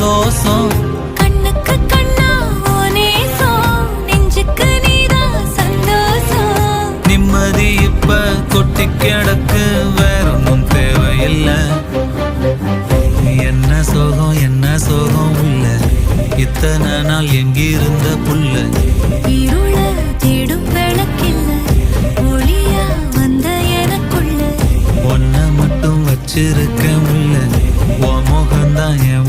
சந்தோஷம். கண்ணுக்கு கண்ணா ஓ நேசம், நெஞ்சுக்கு நீதான் சந்தோஷம். நிம்மதி இப்ப கொட்டி கிடக்கு, வேற ஒன்றும் தேவையில்லை. என்ன சோகம் என்ன சோகம் உள்ள, இத்தனை நாள் எங்கிருந்த புல்ல. இருள தேடும் விளக்கில்ல, ஒளியா வந்த எனக்குள்ள. ஒன்ன மட்டும் வச்சிருக்க முல்ல, உன் முகம்தான் என்